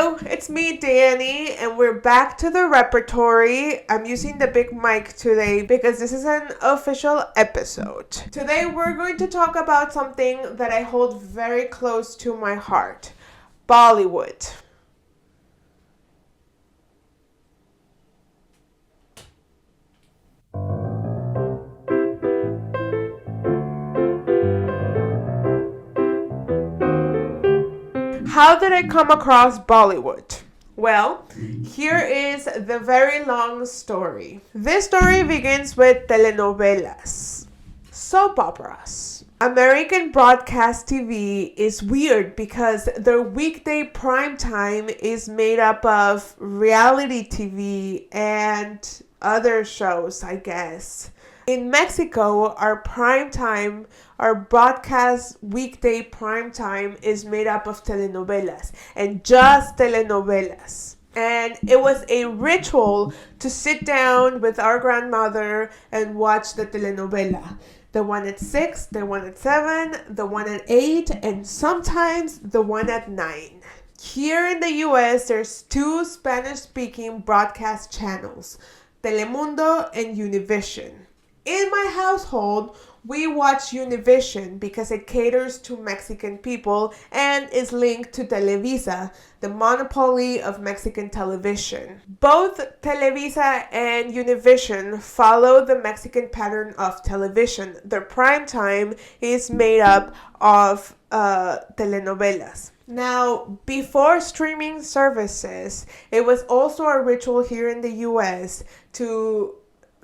Hello, it's me, Danny, and we're back to the Repertory. I'm using the big mic today because this is an official episode. Today, we're going to talk about something that I hold very close to my heart: Bollywood. How did I come across Bollywood? Well, here is the very long story. This story begins with telenovelas, soap operas. American broadcast TV is weird because their weekday prime time is made up of reality TV and other shows, I guess. In Mexico, our broadcast weekday prime time is made up of telenovelas, and just telenovelas. And it was a ritual to sit down with our grandmother and watch the telenovela. The one at 6, the one at 7, the one at 8, and sometimes the one at 9. Here in the US, there's two Spanish-speaking broadcast channels, Telemundo and Univision. In my household, we watch Univision because it caters to Mexican people and is linked to Televisa, the monopoly of Mexican television. Both Televisa and Univision follow the Mexican pattern of television. Their prime time is made up of telenovelas. Now, before streaming services, it was also a ritual here in the US to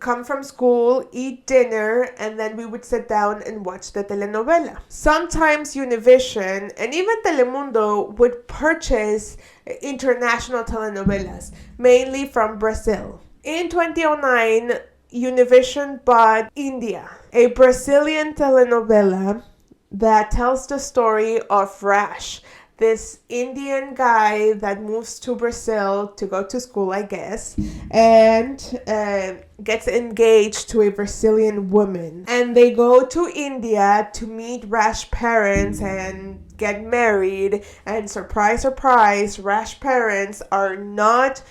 come from school, eat dinner, and then we would sit down and watch the telenovela. Sometimes Univision and even Telemundo would purchase international telenovelas, mainly from Brazil. In 2009, Univision bought India, a Brazilian telenovela that tells the story of Rash, this Indian guy that moves to Brazil to go to school, I guess, and gets engaged to a Brazilian woman. And they go to India to meet Rash's parents and get married. And surprise, surprise, Rash's parents are not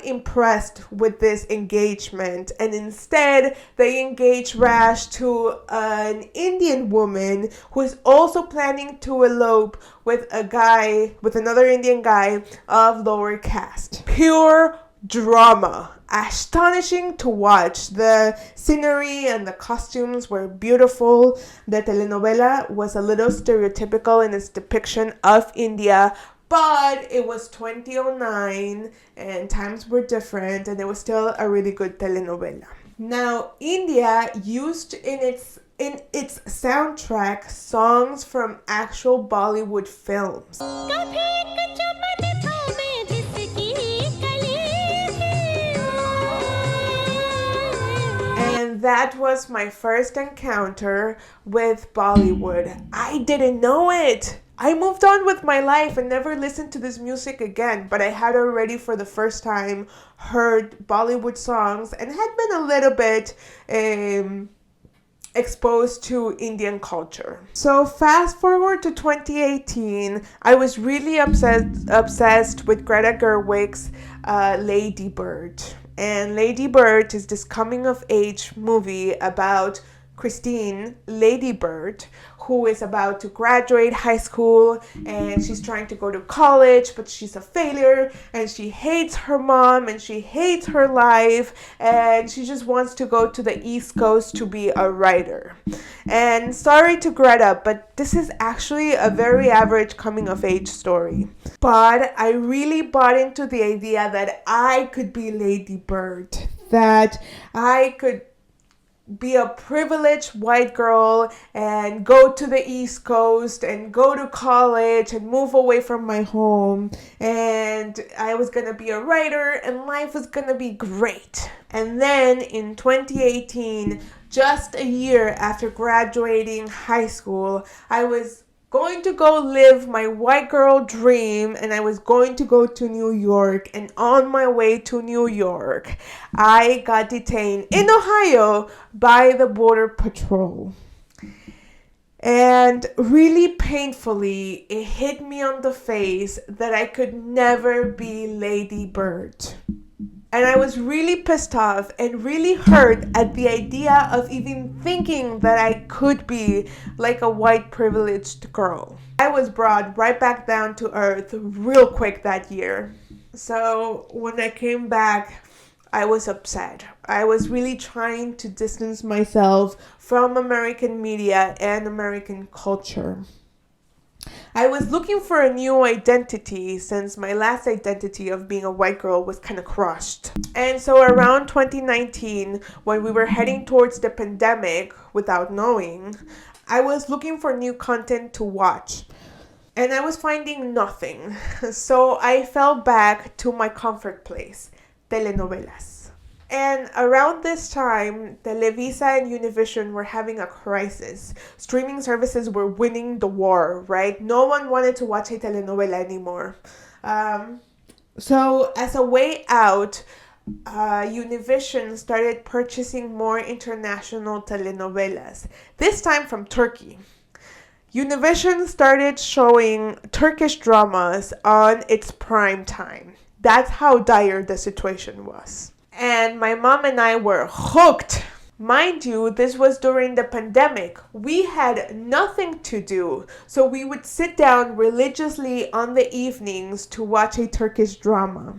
impressed with this engagement, and instead they engage Rash to an Indian woman who is also planning to elope with another Indian guy of lower caste. Pure drama. Astonishing to watch. The scenery and the costumes were beautiful. The telenovela was a little stereotypical in its depiction of India, but it was 2009 and times were different, and it was still a really good telenovela. Now, India used in its soundtrack songs from actual Bollywood films. And that was my first encounter with Bollywood. I didn't know it. I moved on with my life and never listened to this music again, but I had already for the first time heard Bollywood songs and had been a little bit exposed to Indian culture. So fast forward to 2018, I was really obsessed with Greta Gerwig's Lady Bird. And Lady Bird is this coming of age movie about Christine, Lady Bird, who is about to graduate high school, and she's trying to go to college, but she's a failure, and she hates her mom, and she hates her life, and she just wants to go to the East Coast to be a writer. And sorry to Greta, but this is actually a very average coming of age story. But I really bought into the idea that I could be Lady Bird, that I could be a privileged white girl and go to the East Coast and go to college and move away from my home, and I was gonna be a writer and life was gonna be great. And then in 2018, just a year after graduating high school, I was going to go live my white girl dream, and I was going to go to New York. And on my way to New York, I got detained in Ohio by the Border Patrol. And really painfully, it hit me on the face that I could never be Lady Bird. And I was really pissed off and really hurt at the idea of even thinking that I could be like a white privileged girl. I was brought right back down to earth real quick that year. So when I came back, I was upset. I was really trying to distance myself from American media and American culture. I was looking for a new identity since my last identity of being a white girl was kind of crushed. And so around 2019, when we were heading towards the pandemic without knowing, I was looking for new content to watch. And I was finding nothing. So I fell back to my comfort place, telenovelas. And around this time, Televisa and Univision were having a crisis. Streaming services were winning the war, right? No one wanted to watch a telenovela anymore. So as a way out, Univision started purchasing more international telenovelas, this time from Turkey. Univision started showing Turkish dramas on its prime time. That's how dire the situation was. And my mom and I were hooked. Mind you, this was during the pandemic. We had nothing to do. So we would sit down religiously on the evenings to watch a Turkish drama.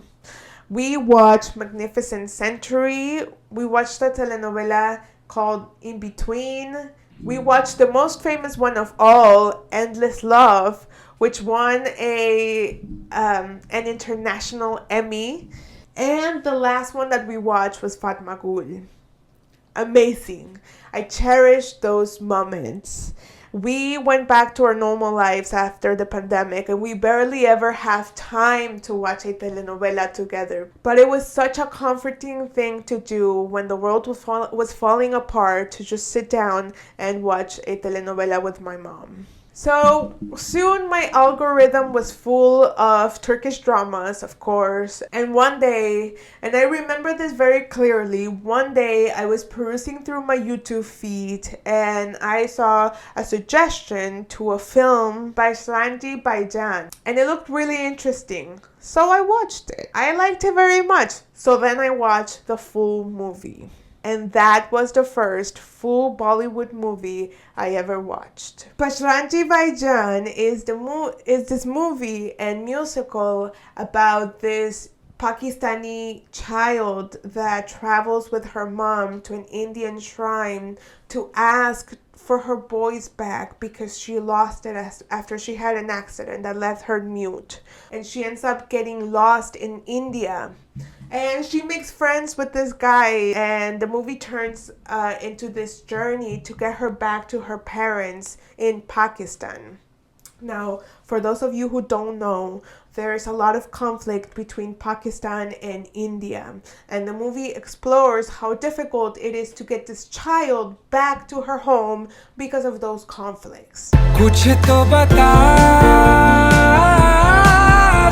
We watched Magnificent Century. We watched a telenovela called In Between. We watched the most famous one of all, Endless Love, which won an international Emmy. And the last one that we watched was Fatma Gul. Amazing. I cherish those moments. We went back to our normal lives after the pandemic, and we barely ever have time to watch a telenovela together. But it was such a comforting thing to do when the world was falling apart, to just sit down and watch a telenovela with my mom. So soon my algorithm was full of Turkish dramas, of course. And one day, and I remember this very clearly, one day I was perusing through my YouTube feed and I saw a suggestion to a film by Sranji Baijan. And it looked really interesting. So I watched it. I liked it very much. So then I watched the full movie. And that was the first full Bollywood movie I ever watched. Pashranji Baijan is this movie and musical about this Pakistani child that travels with her mom to an Indian shrine to ask for her boys back because she lost it after she had an accident that left her mute. And she ends up getting lost in India. And she makes friends with this guy, and the movie turns into this journey to get her back to her parents in Pakistan. Now, for those of you who don't know, there is a lot of conflict between Pakistan and India. And the movie explores how difficult it is to get this child back to her home because of those conflicts. Kuch to bata,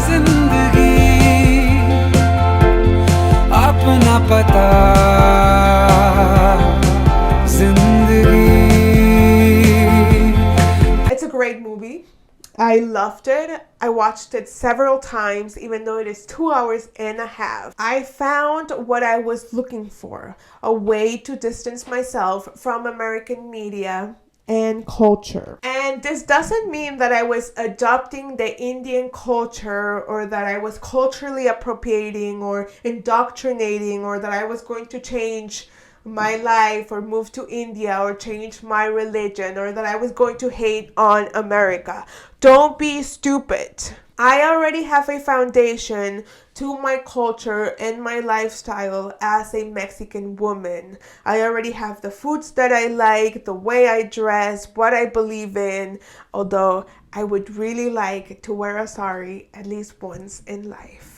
zindagi, apna pata, zindagi. It's a great movie. I loved it. I watched it several times, even though it is 2 hours and a half. I found what I was looking for, a way to distance myself from American media and culture. And this doesn't mean that I was adopting the Indian culture or that I was culturally appropriating or indoctrinating or that I was going to change my life or move to India or change my religion or that I was going to hate on America. Don't be stupid. I already have a foundation to my culture and my lifestyle as a Mexican woman. I already have the foods that I like, the way I dress, what I believe in, although I would really like to wear a sari at least once in life.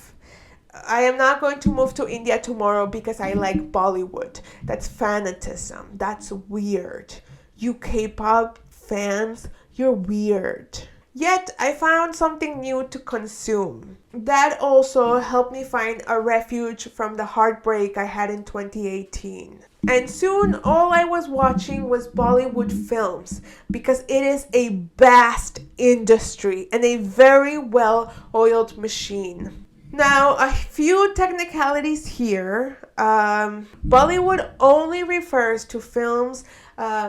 I am not going to move to India tomorrow because I like Bollywood. That's fanatism. That's weird. You K-pop fans, you're weird. Yet, I found something new to consume. That also helped me find a refuge from the heartbreak I had in 2018. And soon all I was watching was Bollywood films because it is a vast industry and a very well-oiled machine. Now, a few technicalities here. Bollywood only refers to films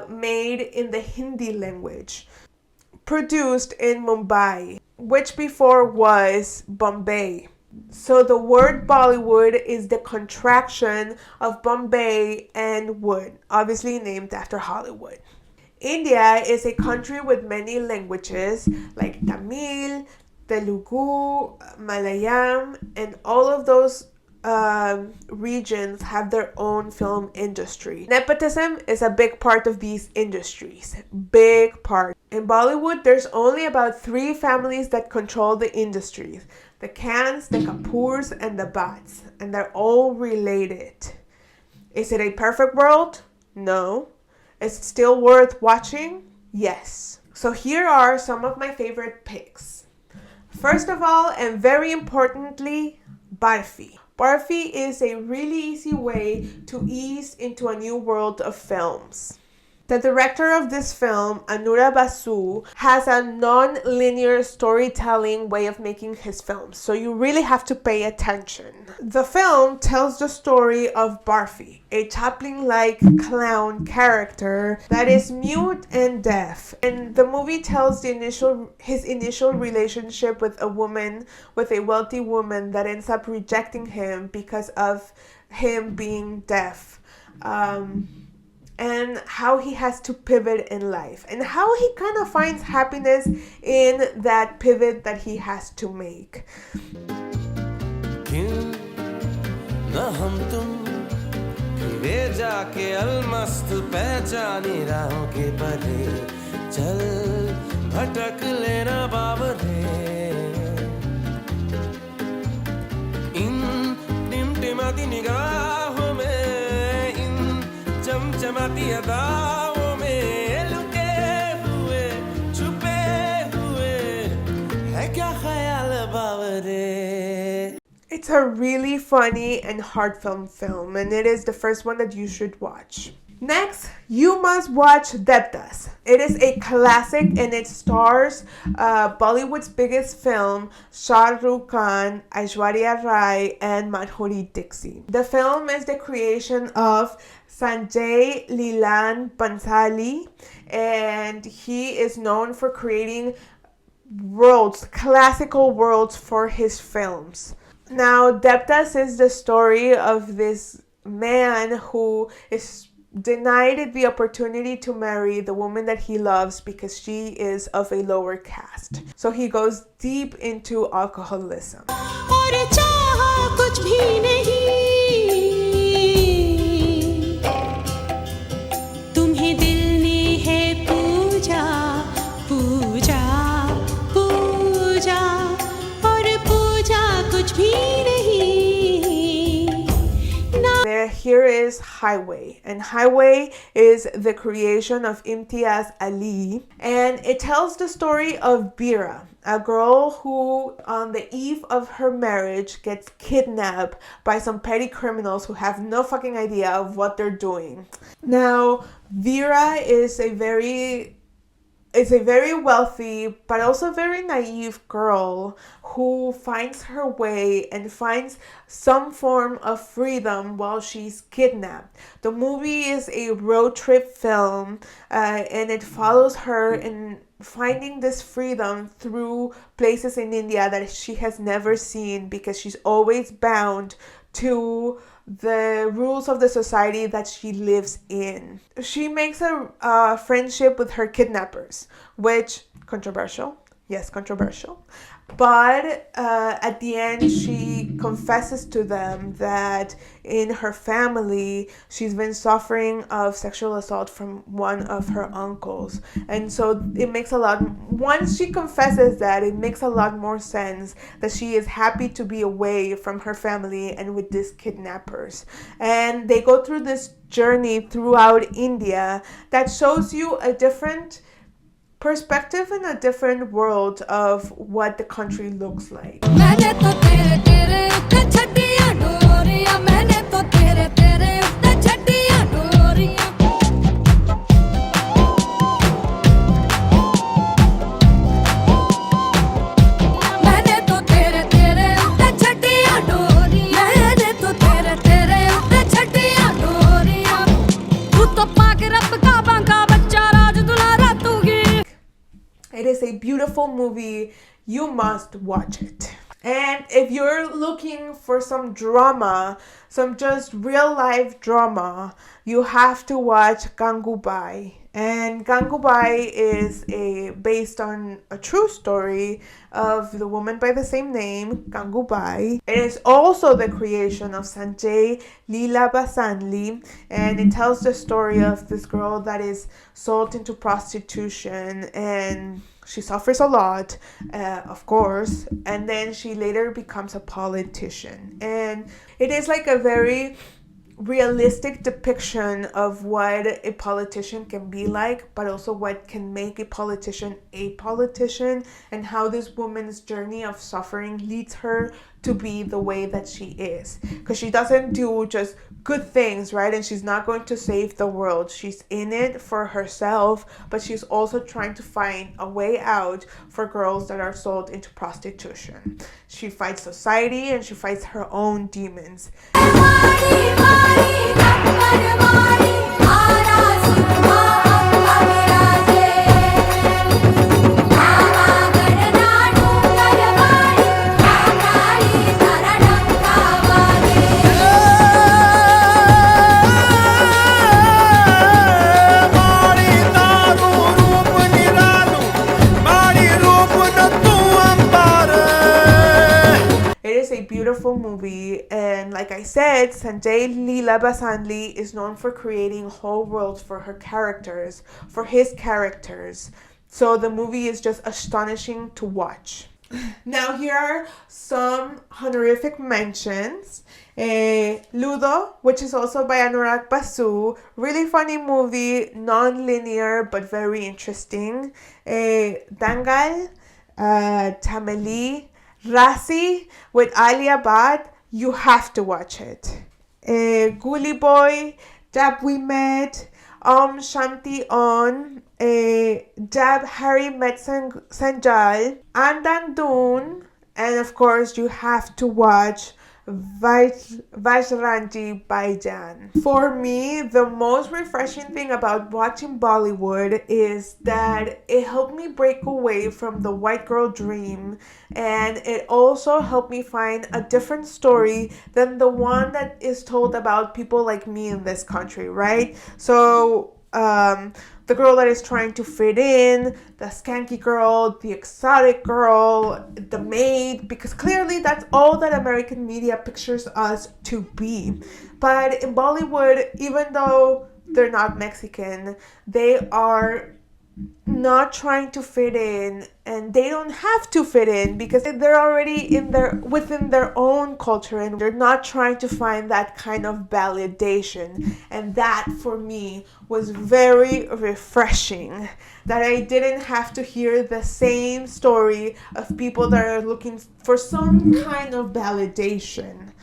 made in the Hindi language, produced in Mumbai, which before was Bombay. So the word Bollywood is the contraction of Bombay and Wood, obviously named after Hollywood. India is a country with many languages like Tamil, Telugu, Malayalam, and all of those regions have their own film industry. Nepotism is a big part of these industries. Big part. In Bollywood, there's only about 3 families that control the industries. The Khans, the Kapoors, and the Bhatts. And they're all related. Is it a perfect world? No. Is it still worth watching? Yes. So here are some of my favorite picks. First of all, and very importantly, Barfi. Barfi is a really easy way to ease into a new world of films. The director of this film, Anura Basu, has a non-linear storytelling way of making his films, so you really have to pay attention. The film tells the story of Barfi, a Chaplin-like clown character that is mute and deaf. And the movie tells his initial relationship with a wealthy woman that ends up rejecting him because of him being deaf. And how he has to pivot in life and how he kind of finds happiness in that pivot that he has to make. चमचमाती अदाओं में लुके हुए छुपे हुए है क्या ख्याल बावरे. It's a really funny and heartfelt film, and it is the first one that you should watch. Next, you must watch Devdas. It is a classic and it stars Bollywood's biggest film, Shah Rukh Khan, Aishwarya Rai, and Madhuri Dixit. The film is the creation of Sanjay Leelan Bhansali, and he is known for creating classical worlds for his films. Now, Devdas is the story of this man who is denied the opportunity to marry the woman that he loves because she is of a lower caste. So he goes deep into alcoholism. Here is Highway, and Highway is the creation of Imtiaz Ali, and it tells the story of Bira, a girl who on the eve of her marriage gets kidnapped by some petty criminals who have no fucking idea of what they're doing. Now, Veera is a very wealthy but also very naive girl who finds her way and finds some form of freedom while she's kidnapped. The movie is a road trip film and it follows her in finding this freedom through places in India that she has never seen because she's always bound to the rules of the society that she lives in. She makes a friendship with her kidnappers, which, controversial. Yes, controversial. But at the end, she confesses to them that in her family, she's been suffering of sexual assault from one of her uncles. And so it makes once she confesses that, it makes a lot more sense that she is happy to be away from her family and with these kidnappers. And they go through this journey throughout India that shows you a different perspective and a different world of what the country looks like. beautiful movie. You must watch it. And if you're looking for some drama, some just real life drama, you have to watch Gangubai. And Gangubai is based on a true story of the woman by the same name, Gangubai. It is also the creation of Sanjay Leela Basanli, and it tells the story of this girl that is sold into prostitution, and she suffers a lot, of course, and then she later becomes a politician. And it is like a very realistic depiction of what a politician can be like, but also what can make a politician, and how this woman's journey of suffering leads her to be the way that she is. Because she doesn't do just good things, right? And she's not going to save the world. She's in it for herself, but she's also trying to find a way out for girls that are sold into prostitution. She fights society and she fights her own demons. Beautiful movie, and like I said, Sanjay Leela Basanli is known for creating whole worlds for his characters. So the movie is just astonishing to watch. Now here are some honorific mentions. Ludo, which is also by Anurag Basu, really funny movie, non-linear but very interesting. Dangal, Tameli, Rasi with Alia Bhatt, you have to watch it. Gully Boy, Jab We Met, Shanti On, Jab Harry Met Sanjal, Andandun, and of course you have to watch Vajranji Baijan. For me, the most refreshing thing about watching Bollywood is that it helped me break away from the white girl dream, and it also helped me find a different story than the one that is told about people like me in this country, right? So the girl that is trying to fit in, the skanky girl, the exotic girl, the maid, because clearly that's all that American media pictures us to be. But in Bollywood, even though they're not Mexican, they are not trying to fit in, and they don't have to fit in because they're already within their own culture, and they're not trying to find that kind of validation. And that for me was very refreshing, that I didn't have to hear the same story of people that are looking for some kind of validation.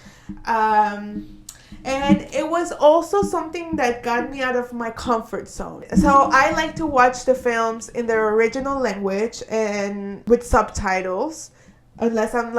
And it was also something that got me out of my comfort zone. So I like to watch the films in their original language and with subtitles. Unless I'm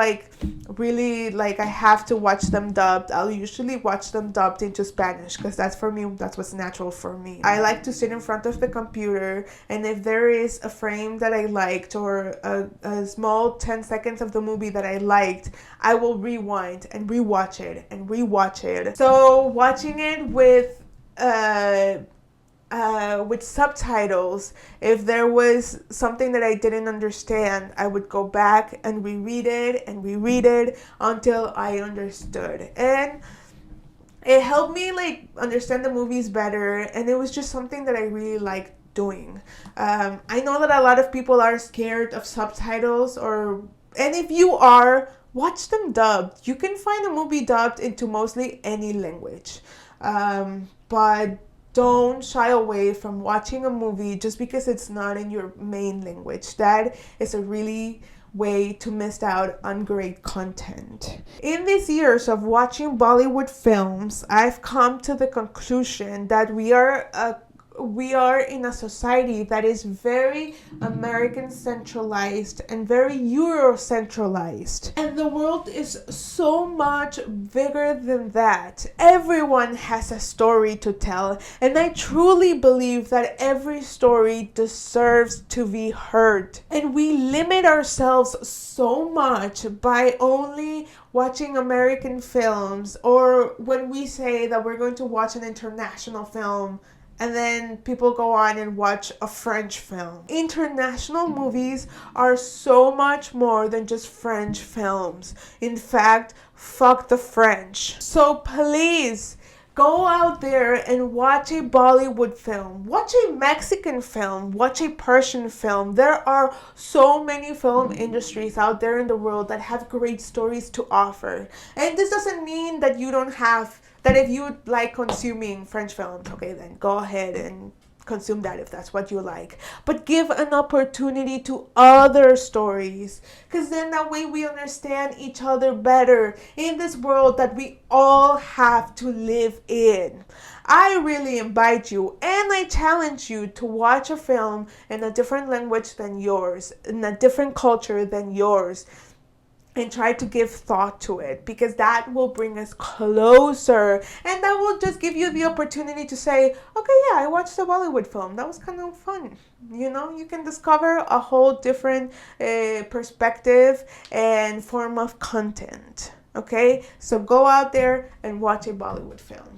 really I have to watch them dubbed, I'll usually watch them dubbed into Spanish, because that's what's natural for me. I like to sit in front of the computer, and if there is a frame that I liked or a small 10 seconds of the movie that I liked, I will rewind and rewatch it. So watching it with subtitles, if there was something that I didn't understand, I would go back and reread it until I understood. And it helped me understand the movies better, and it was just something that I really liked doing. I know that a lot of people are scared of subtitles, and if you are, watch them dubbed. You can find a movie dubbed into mostly any language. But don't shy away from watching a movie just because it's not in your main language. That is a really way to miss out on great content. In these years of watching Bollywood films, I've come to the conclusion that we are we are in a society that is very American centralized and very Euro centralized. And the world is so much bigger than that. Everyone has a story to tell. And I truly believe that every story deserves to be heard. And we limit ourselves so much by only watching American films, or when we say that we're going to watch an international film, and then people go on and watch a French film. International movies are so much more than just French films. In fact, fuck the French. So please, go out there and watch a Bollywood film. Watch a Mexican film. Watch a Persian film. There are so many film industries out there in the world that have great stories to offer. And this doesn't mean that you don't have, that if you like consuming French films, okay, then go ahead and consume that if that's what you like. But give an opportunity to other stories, because then that way we understand each other better in this world that we all have to live in. I really invite you and I challenge you to watch a film in a different language than yours, in a different culture than yours, and try to give thought to it, because that will bring us closer, and that will just give you the opportunity to say, okay, yeah, I watched a Bollywood film, that was kind of fun. You know, you can discover a whole different perspective and form of content. Okay, so go out there and watch a Bollywood film.